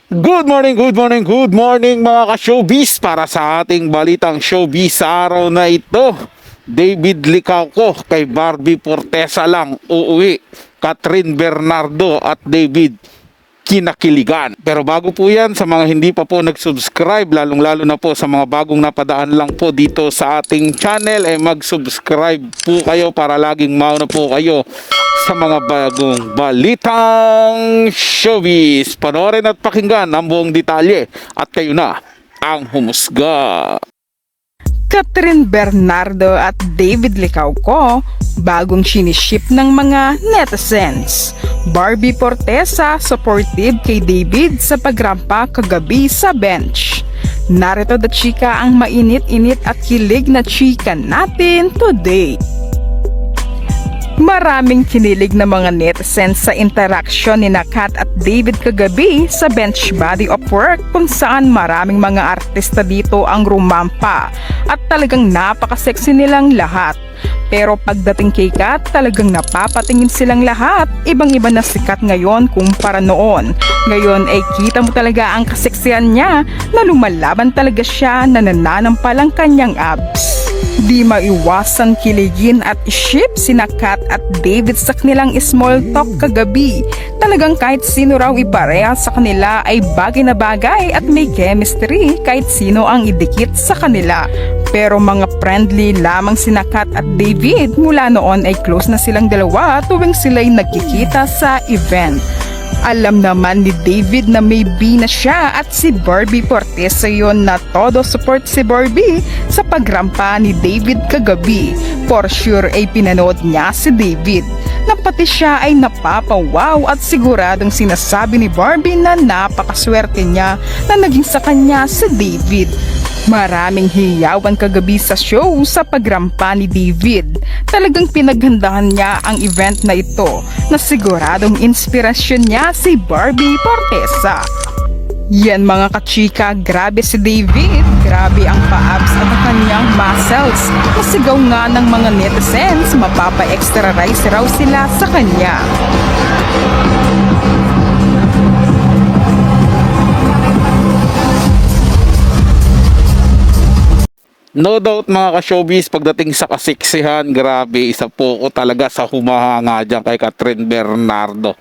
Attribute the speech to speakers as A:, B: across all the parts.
A: Good morning mga ka-showbiz. Para sa ating balitang showbiz sa araw na ito, David Licauco kay Barbie Fortesa lang uuwi. Catherine Bernardo at David kinakiligan. Pero bago po yan, sa mga hindi pa po nag-subscribe, lalong-lalo na po sa mga bagong napadaan lang po dito sa ating channel, mag-subscribe po kayo para laging mauna po kayo sa mga bagong balitang showbiz. Panoorin at pakinggan ang buong detalye at kayo na ang humusga.
B: Catherine Bernardo at David Licauco bagong siniship ng mga netizens. Barbie Fortesa supportive kay David sa pagrampa kagabi sa bench. Narito the chika ang mainit-init at kilig na chika natin today. Maraming kinilig na mga netizens sa interaksyon ni Kat at David kagabi sa bench body of work kung saan maraming mga artista dito ang rumampa at talagang napaka-sexy nilang lahat. Pero pagdating kay Kat, talagang napapatingin silang lahat. Ibang-iba na sikat ngayon kumpara noon. Ngayon ay kita mo talaga ang kaseksihan niya na lumalaban talaga siya na nananampal ang kanyang abs. Di maiwasan kiligin at iship sina Kat at David sa kanilang small talk kagabi. Talagang kahit sino raw ipareha sa kanila ay bagay na bagay at may chemistry kahit sino ang idikit sa kanila. Pero mga friendly lamang sina Kat at David. Mula noon ay close na silang dalawa tuwing sila'y nagkikita sa event. Alam naman ni David na may B na siya at si Barbie Fortesa yon na todo support si Barbie sa pagrampa ni David kagabi. For sure ay pinanood niya si David na pati siya ay napapawaw at siguradong sinasabi ni Barbie na napakaswerte niya na naging sa kanya si David. Maraming hiyawan kagabi sa show sa pagrampa ni David. Talagang pinaghandahan niya ang event na ito na siguradong inspirasyon niya si Barbie Fortesa. Yan mga kachika, grabe si David. Grabe ang pa-abs at ang kanyang muscles. Masigaw nga ng mga netizens, mapapa-extra rice raw sila sa kanya.
A: No doubt mga ka-showbiz, pagdating sa kasiksihan, grabe, isa po ko talaga sa humahanga dyan kay Catherine Bernardo.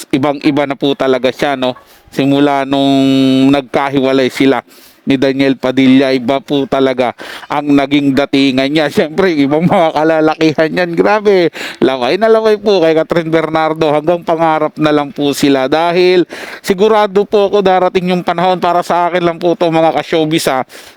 A: Ibang-iba na po talaga siya, no? Simula nung nagkahiwalay sila ni Daniel Padilla, iba po talaga ang naging datingan niya. Siyempre, ibang mga kalalakihan yan. Grabe, laway na laway po kay Catherine Bernardo. Hanggang pangarap na lang po sila. Dahil sigurado po ako darating yung panahon, para sa akin lang po ito mga ka-showbiz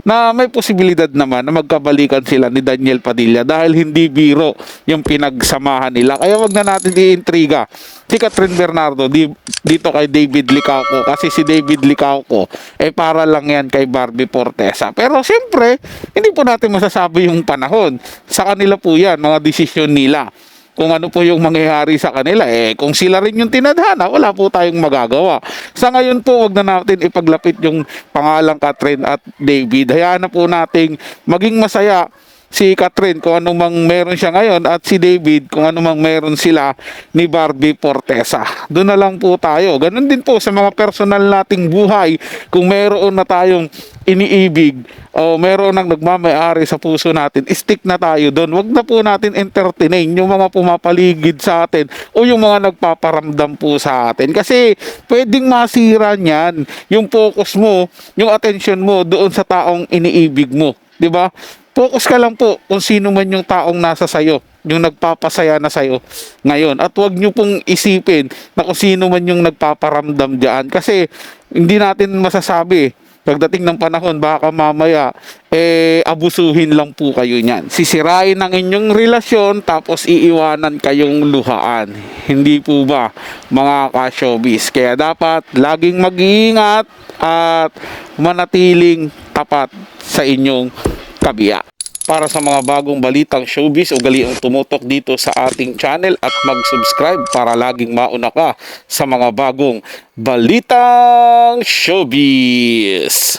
A: na may posibilidad naman na magkabalikan sila ni Daniel Padilla. Dahil hindi biro yung pinagsamahan nila. Kaya wag na natin iintriga si Catherine Bernardo dito kay David Licauco. Kasi si David Licauco para lang yan kay Barbie Fortesa. Pero siyempre, hindi po natin masasabi yung panahon. Sa kanila po yan, mga desisyon nila. Kung ano po yung mangyayari sa kanila, kung sila rin yung tinadhana, wala po tayong magagawa. Sa ngayon po, wag na natin ipaglapit yung pangalang Catherine at David. Hayaan na po nating maging masaya si Catherine kung ano mang meron siya ngayon at si David kung ano mang meron sila ni Barbie Fortesa. Doon na lang po tayo. Ganun din po sa mga personal nating buhay. Kung meron na tayong iniibig o meron nang nagmamayari sa puso natin, stick na tayo doon. Wag na po natin entertain yung mga pumapaligid sa atin o yung mga nagpaparamdam po sa atin. Kasi pwedeng masira niyan yung focus mo, yung attention mo doon sa taong iniibig mo. 'Di ba? Focus ka lang po kung sino man yung taong nasa sayo, yung nagpapasaya na sayo ngayon. At huwag nyo pong isipin na kung sino man yung nagpaparamdam dyan. Kasi hindi natin masasabi. Pagdating ng panahon, baka mamaya, abusuhin lang po kayo niyan. Sisirain ang inyong relasyon, tapos iiwanan kayong luhaan. Hindi po ba, mga ka-showbiz? Kaya dapat laging mag-iingat at manatiling tapat sa inyong kabiya. Para sa mga bagong balitang showbiz, ugaliang tumutok dito sa ating channel at mag-subscribe para laging mauna ka sa mga bagong balitang showbiz.